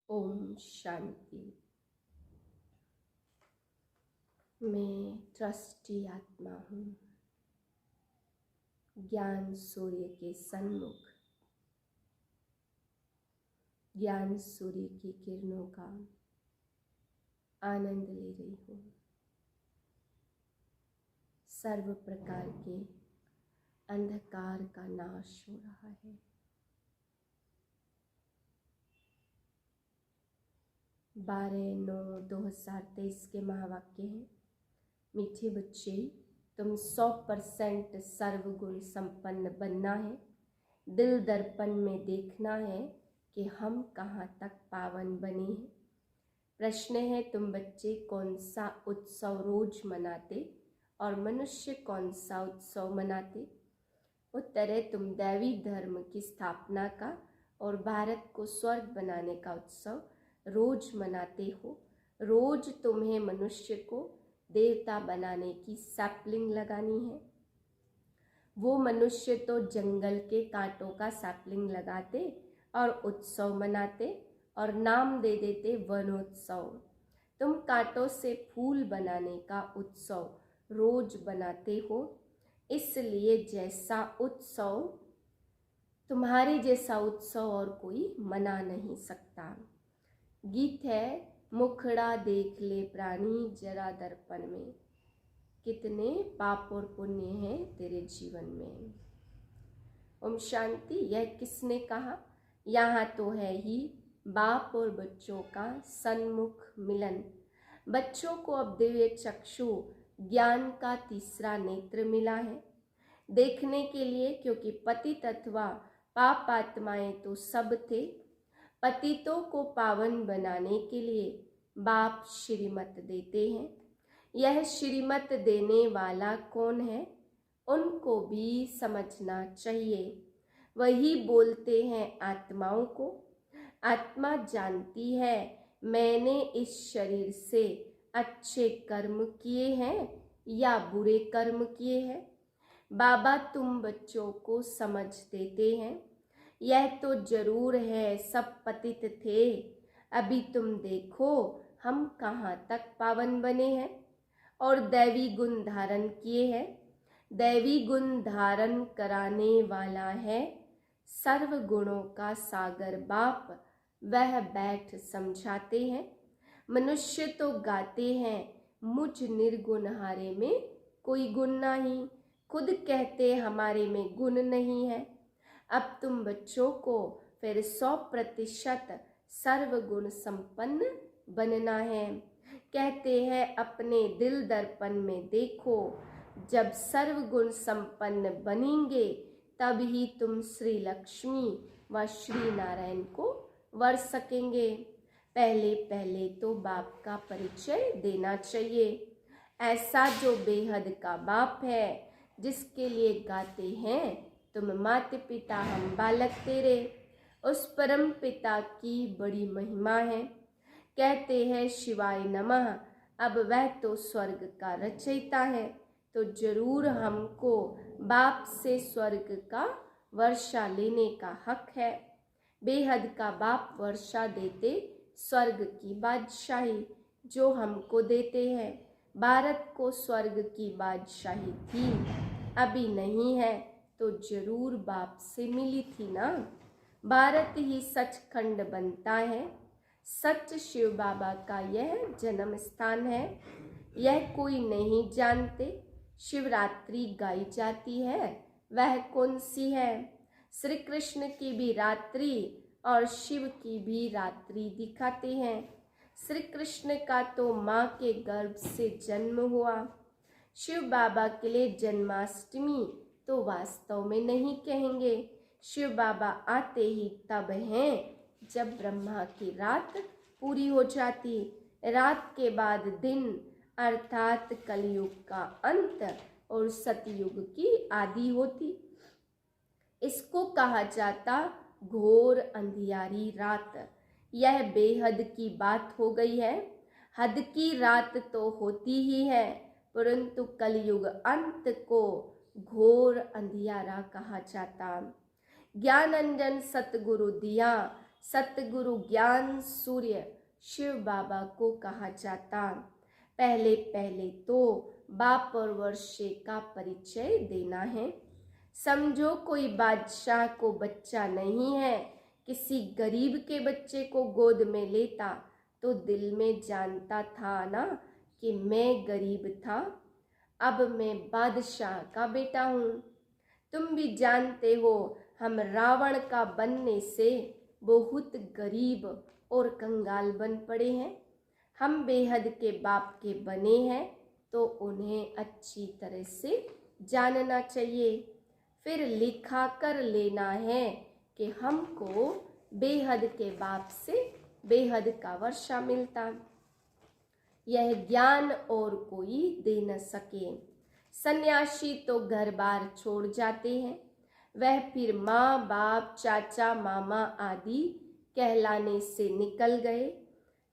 ओम शांति। मैं ट्रस्टी आत्मा हूँ। ज्ञान सूर्य के सन्मुख ज्ञान सूर्य की किरणों का आनंद ले रही हूँ। सर्व प्रकार के अंधकार का नाश हो रहा है। बारह 9/2023 के महावाक्य हैं। मीठे बच्चे, तुम 100% सर्वगुण संपन्न बनना है। दिल दर्पण में देखना है कि हम कहाँ तक पावन बने हैं। प्रश्न है, तुम बच्चे कौन सा उत्सव रोज मनाते और मनुष्य कौन सा उत्सव मनाते? उत्तर है, तुम दैवी धर्म की स्थापना का और भारत को स्वर्ग बनाने का उत्सव रोज मनाते हो। रोज तुम्हें मनुष्य को देवता बनाने की सैपलिंग लगानी है। वो मनुष्य तो जंगल के कांटों का सैपलिंग लगाते और उत्सव मनाते और नाम दे देते वनोत्सव। तुम कांटों से फूल बनाने का उत्सव रोज बनाते हो। इसलिए जैसा उत्सव तुम्हारे जैसा उत्सव और कोई मना नहीं सकता। गीत है, मुखड़ा देख ले प्राणी जरा दर्पण में, कितने पाप और पुण्य हैं तेरे जीवन में। ओम शांति। यह किसने कहा? यहाँ तो है ही बाप और बच्चों का सन्मुख मिलन। बच्चों को अब दिव्य चक्षु ज्ञान का तीसरा नेत्र मिला है देखने के लिए, क्योंकि पतित अथवा पाप आत्माएं तो सब थे। पतितों को पावन बनाने के लिए बाप श्रीमत देते हैं। यह श्रीमत देने वाला कौन है, उनको भी समझना चाहिए। वही बोलते हैं आत्माओं को। आत्मा जानती है मैंने इस शरीर से अच्छे कर्म किए हैं या बुरे कर्म किए हैं। बाबा तुम बच्चों को समझ देते हैं। यह तो जरूर है सब पतित थे। अभी तुम देखो हम कहाँ तक पावन बने हैं और दैवी गुण धारण किए हैं। दैवी गुण धारण कराने वाला है सर्व गुणों का सागर बाप। वह बैठ समझाते हैं। मनुष्य तो गाते हैं मुझ निर्गुण हारे में कोई गुण नहीं। खुद कहते हमारे में गुण नहीं है। अब तुम बच्चों को फिर 100% सर्वगुण संपन्न बनना है। कहते हैं अपने दिल दर्पण में देखो, जब सर्वगुण संपन्न बनेंगे तब ही तुम श्री लक्ष्मी व श्री नारायण को वर सकेंगे। पहले पहले तो बाप का परिचय देना चाहिए। ऐसा जो बेहद का बाप है, जिसके लिए गाते हैं तुम माता पिता हम बालक तेरे। उस परम पिता की बड़ी महिमा है। कहते हैं शिवाय नमः। अब वह तो स्वर्ग का रचयिता है, तो जरूर हमको बाप से स्वर्ग का वर्षा लेने का हक है। बेहद का बाप वर्षा देते स्वर्ग की बादशाही जो हमको देते हैं। भारत को स्वर्ग की बादशाही थी, अभी नहीं है, तो जरूर बाप से मिली थी ना। भारत ही सचखंड बनता है। सच शिव बाबा का यह जन्म स्थान है। यह कोई नहीं जानते। शिवरात्रि गाई जाती है, वह कौन सी है? श्री कृष्ण की भी रात्रि और शिव की भी रात्रि दिखाते हैं। श्री कृष्ण का तो माँ के गर्भ से जन्म हुआ। शिव बाबा के लिए जन्माष्टमी तो वास्तव में नहीं कहेंगे। शिव बाबा आते ही तब हैं जब ब्रह्मा की रात पूरी हो जाती। रात के बाद दिन अर्थात कलयुग का अंत और सतयुग की आदि होती। इसको कहा जाता घोर अंधियारी रात। यह बेहद की बात हो गई है। हद की रात तो होती ही है, परंतु कलयुग अंत को घोर अंधियारा कहा जाता। ज्ञान अंजन सतगुरु दिया सतगुरु ज्ञान सूर्य शिव बाबा को कहा जाता। पहले पहले तो बाप और वर्षे का परिचय देना है। समझो कोई बादशाह को बच्चा नहीं है, किसी गरीब के बच्चे को गोद में लेता तो दिल में जानता था ना कि मैं गरीब था, अब मैं बादशाह का बेटा हूँ। तुम भी जानते हो हम रावण का बनने से बहुत गरीब और कंगाल बन पड़े हैं। हम बेहद के बाप के बने हैं तो उन्हें अच्छी तरह से जानना चाहिए, फिर लिखा कर लेना है कि हमको बेहद के बाप से बेहद का वर्षा मिलता। यह ज्ञान और कोई दे न सके। सन्यासी तो घर बार छोड़ जाते हैं, वह फिर माँ बाप चाचा मामा आदि कहलाने से निकल गए।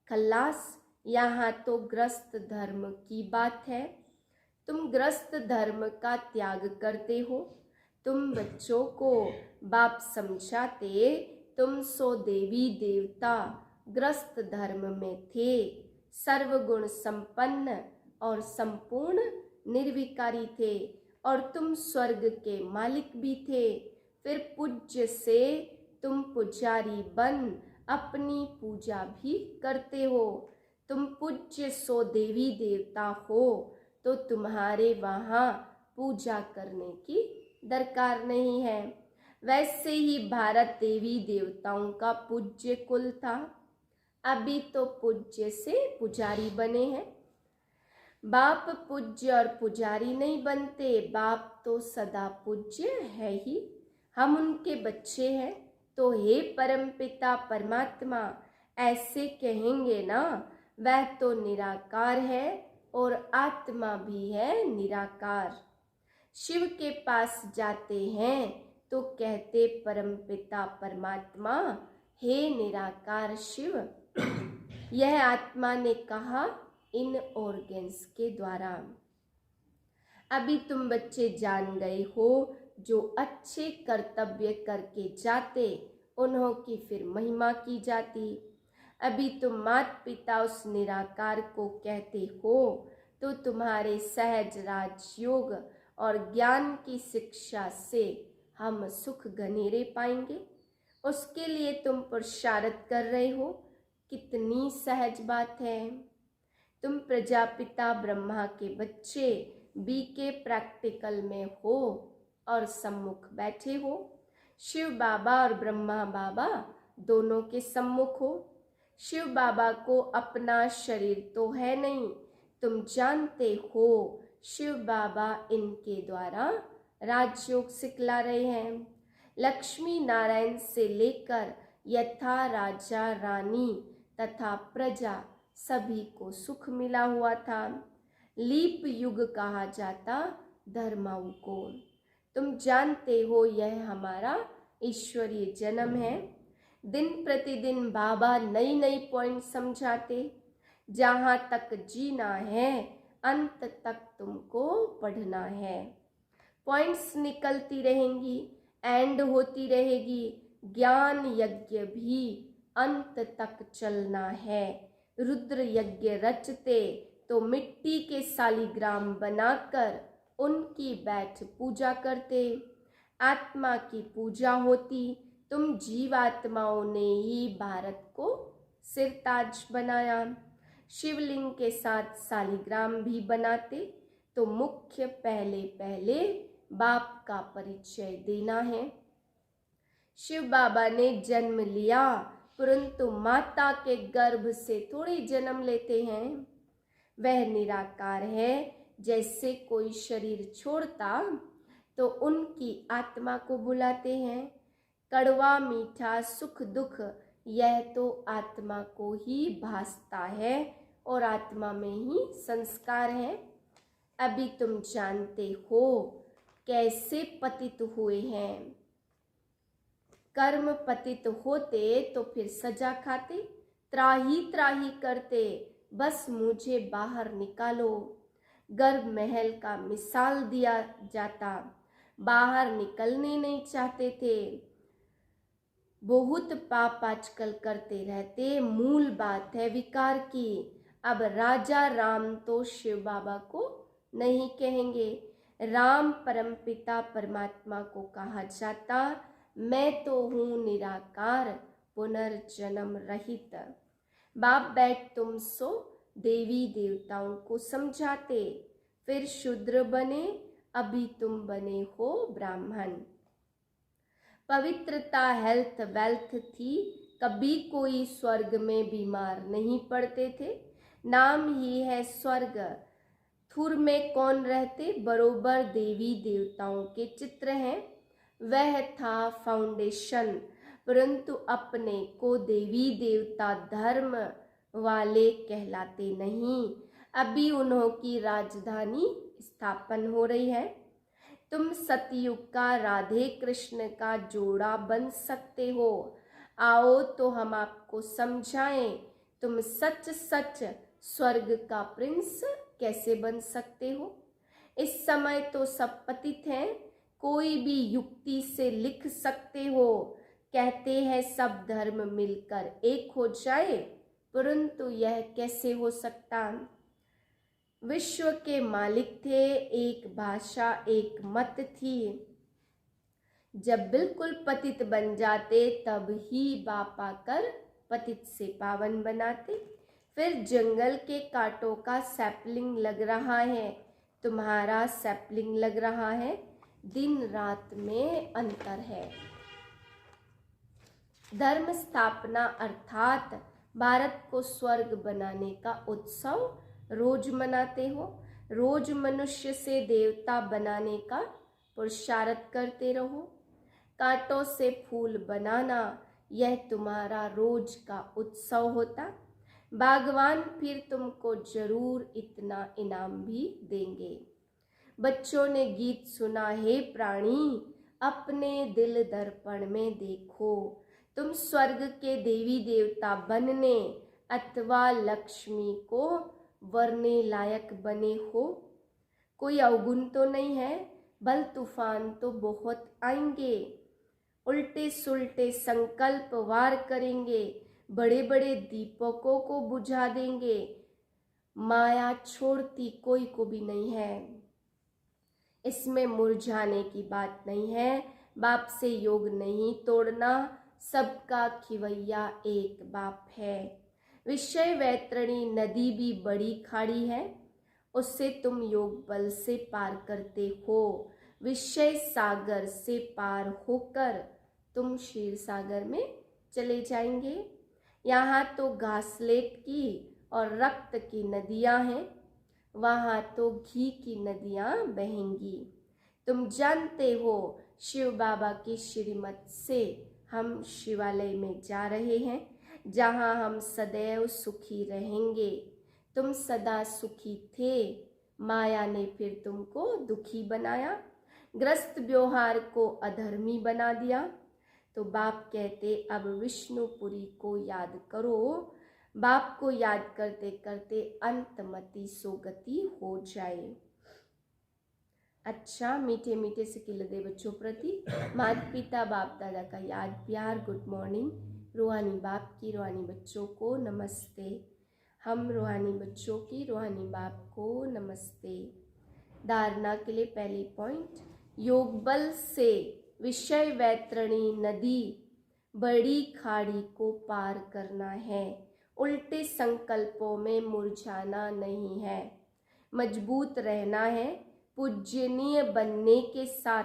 खल्लास, यहाँ तो गृहस्थ धर्म की बात है। तुम गृहस्थ धर्म का त्याग करते हो। तुम बच्चों को बाप समझाते, तुम सो देवी देवता गृहस्थ धर्म में थे, सर्वगुण संपन्न और संपूर्ण निर्विकारी थे, और तुम स्वर्ग के मालिक भी थे। फिर पूज्य से तुम पुजारी बन अपनी पूजा भी करते हो। तुम पूज्य सो देवी देवता हो तो तुम्हारे वहाँ पूजा करने की दरकार नहीं है। वैसे ही भारत देवी देवताओं का पूज्य कुल था, अभी तो पूज्य से पुजारी बने हैं। बाप पूज्य और पुजारी नहीं बनते, बाप तो सदा पूज्य है ही। हम उनके बच्चे हैं तो हे परमपिता परमात्मा ऐसे कहेंगे ना। वह तो निराकार है और आत्मा भी है निराकार। शिव के पास जाते हैं तो कहते परमपिता परमात्मा हे निराकार शिव। यह आत्मा ने कहा इन ऑर्गन्स के द्वारा। अभी तुम बच्चे जान गए हो, जो अच्छे कर्तव्य करके जाते उन्हों की फिर महिमा की जाती। अभी तुम माता पिता उस निराकार को कहते हो तो तुम्हारे सहज राजयोग और ज्ञान की शिक्षा से हम सुख घनेरे पाएंगे। उसके लिए तुम पुरुषार्थ कर रहे हो, कितनी सहज बात है। तुम प्रजापिता ब्रह्मा के बच्चे बीके प्रैक्टिकल में हो और सम्मुख बैठे हो। शिव बाबा और ब्रह्मा बाबा दोनों के सम्मुख हो। शिव बाबा को अपना शरीर तो है नहीं, तुम जानते हो शिव बाबा इनके द्वारा राजयोग सिखला रहे हैं। लक्ष्मी नारायण से लेकर यथा राजा रानी तथा प्रजा सभी को सुख मिला हुआ था। लीप युग कहा जाता धर्माओं को। तुम जानते हो यह हमारा ईश्वरीय जन्म है। दिन प्रतिदिन बाबा नई नई पॉइंट समझाते। जहाँ तक जीना है अंत तक तुमको पढ़ना है। पॉइंट्स निकलती रहेंगी, एंड होती रहेगी। ज्ञान यज्ञ भी अंत तक चलना है। रुद्र यज्ञ रचते तो मिट्टी के शालिग्राम बनाकर उनकी बैठ पूजा करते। आत्मा की पूजा होती, तुम जीवात्माओं ने ही भारत को सिरताज बनाया। शिवलिंग के साथ शालिग्राम भी बनाते तो मुख्य पहले पहले बाप का परिचय देना है। शिव बाबा ने जन्म लिया परंतु माता के गर्भ से थोड़ी जन्म लेते हैं। वह निराकार है। जैसे कोई शरीर छोड़ता तो उनकी आत्मा को बुलाते हैं। कड़वा मीठा सुख दुख यह तो आत्मा को ही भासता है और आत्मा में ही संस्कार है। अभी तुम जानते हो कैसे पतित हुए हैं। कर्म पतित होते तो फिर सजा खाते, त्राही त्राही करते, बस मुझे बाहर निकालो। गर्भ महल का मिसाल दिया जाता, बाहर निकलने नहीं चाहते थे। बहुत पाप आजकल करते रहते, मूल बात है विकार की। अब राजा राम तो शिव बाबा को नहीं कहेंगे, राम परमपिता परमात्मा को कहा जाता। मैं तो हूँ निराकार पुनर्जन्म रहित। बाप बैठ तुम सो देवी देवताओं को समझाते, फिर शूद्र बने, अभी तुम बने हो ब्राह्मण। पवित्रता हेल्थ वेल्थ थी, कभी कोई स्वर्ग में बीमार नहीं पड़ते थे। नाम ही है स्वर्ग। थुर में कौन रहते, बरोबर देवी देवताओं के चित्र हैं। वह था फाउंडेशन, परंतु अपने को देवी देवता धर्म वाले कहलाते नहीं। अभी उन्हों की राजधानी स्थापन हो रही है। तुम सतयुग का राधे कृष्ण का जोड़ा बन सकते हो। आओ तो हम आपको समझाएं, तुम सच सच स्वर्ग का प्रिंस कैसे बन सकते हो। इस समय तो सब पतित हैं, कोई भी युक्ति से लिख सकते हो। कहते हैं सब धर्म मिलकर एक हो जाए, परंतु यह कैसे हो सकता। विश्व के मालिक थे, एक भाषा एक मत थी। जब बिल्कुल पतित बन जाते तब ही बाप आकर पतित से पावन बनाते। फिर जंगल के कांटों का सैपलिंग लग रहा है, तुम्हारा सैपलिंग लग रहा है, दिन रात में अंतर है। धर्म स्थापना अर्थात भारत को स्वर्ग बनाने का उत्सव रोज मनाते हो। रोज मनुष्य से देवता बनाने का पुरुषार्थ करते रहो। कांटों से फूल बनाना यह तुम्हारा रोज का उत्सव होता। भगवान फिर तुमको जरूर इतना इनाम भी देंगे। बच्चों ने गीत सुना, हे प्राणी अपने दिल दर्पण में देखो। तुम स्वर्ग के देवी देवता बनने अथवा लक्ष्मी को वरने लायक बने हो। कोई अवगुण तो नहीं है, बल तूफान तो बहुत आएंगे। उल्टे सुल्टे संकल्प वार करेंगे, बड़े बड़े दीपकों को बुझा देंगे। माया छोड़ती कोई को भी नहीं है। इसमें मुरझाने की बात नहीं है। बाप से योग नहीं तोड़ना, सबका खिवैया एक बाप है। विषय वैतरणी नदी भी बड़ी खाड़ी है, उससे तुम योग बल से पार करते हो। विषय सागर से पार होकर तुम क्षीर सागर में चले जाएंगे। यहाँ तो घासलेट की और रक्त की नदियाँ हैं, वहाँ तो घी की नदियाँ बहेंगी। तुम जानते हो शिव बाबा की श्रीमत से हम शिवालय में जा रहे हैं, जहाँ हम सदैव सुखी रहेंगे। तुम सदा सुखी थे, माया ने फिर तुमको दुखी बनाया, ग्रस्त व्यवहार को अधर्मी बना दिया। तो बाप कहते अब विष्णुपुरी को याद करो। बाप को याद करते करते अंतमति सोगति हो जाए। अच्छा, मीठे मीठे से खिलते बच्चों प्रति माता पिता बाप दादा का याद प्यार गुड मॉर्निंग। रूहानी बाप की रूहानी बच्चों को नमस्ते। हम रूहानी बच्चों की रूहानी बाप को नमस्ते। धारणा के लिए पहली पॉइंट, योग बल से विषय वैतरणी नदी बड़ी खाड़ी को पार करना है। उल्टे संकल्पों में मुरझाना नहीं है, मजबूत रहना है। पूजनीय बनने के साथ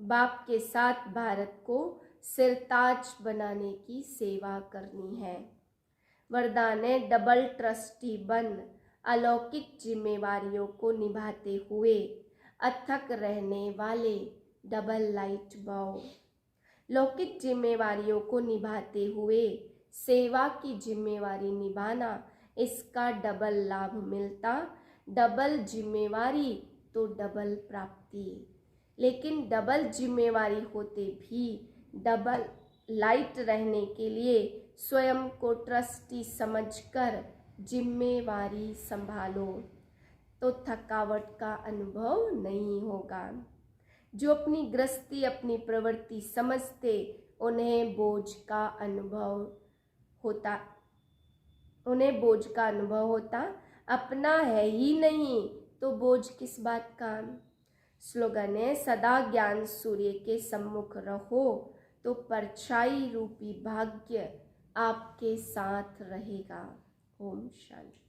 बाप के साथ भारत को सिरताज बनाने की सेवा करनी है। वरदान है डबल ट्रस्टी बन, अलौकिक जिम्मेवारियों को निभाते हुए अथक रहने वाले डबल लाइट बाओ। लौकिक जिम्मेवारियों को निभाते हुए सेवा की जिम्मेवारी निभाना, इसका डबल लाभ मिलता। डबल जिम्मेवारी तो डबल प्राप्ति, लेकिन डबल जिम्मेवारी होते भी डबल लाइट रहने के लिए स्वयं को ट्रस्टी समझकर जिम्मेवारी संभालो तो थकावट का अनुभव नहीं होगा। जो अपनी गृहस्थी अपनी प्रवृत्ति समझते उन्हें बोझ का अनुभव होता, अपना है ही नहीं तो बोझ किस बात का। स्लोगन है, सदा ज्ञान सूर्य के सम्मुख रहो तो परछाई रूपी भाग्य आपके साथ रहेगा। ओम शांति।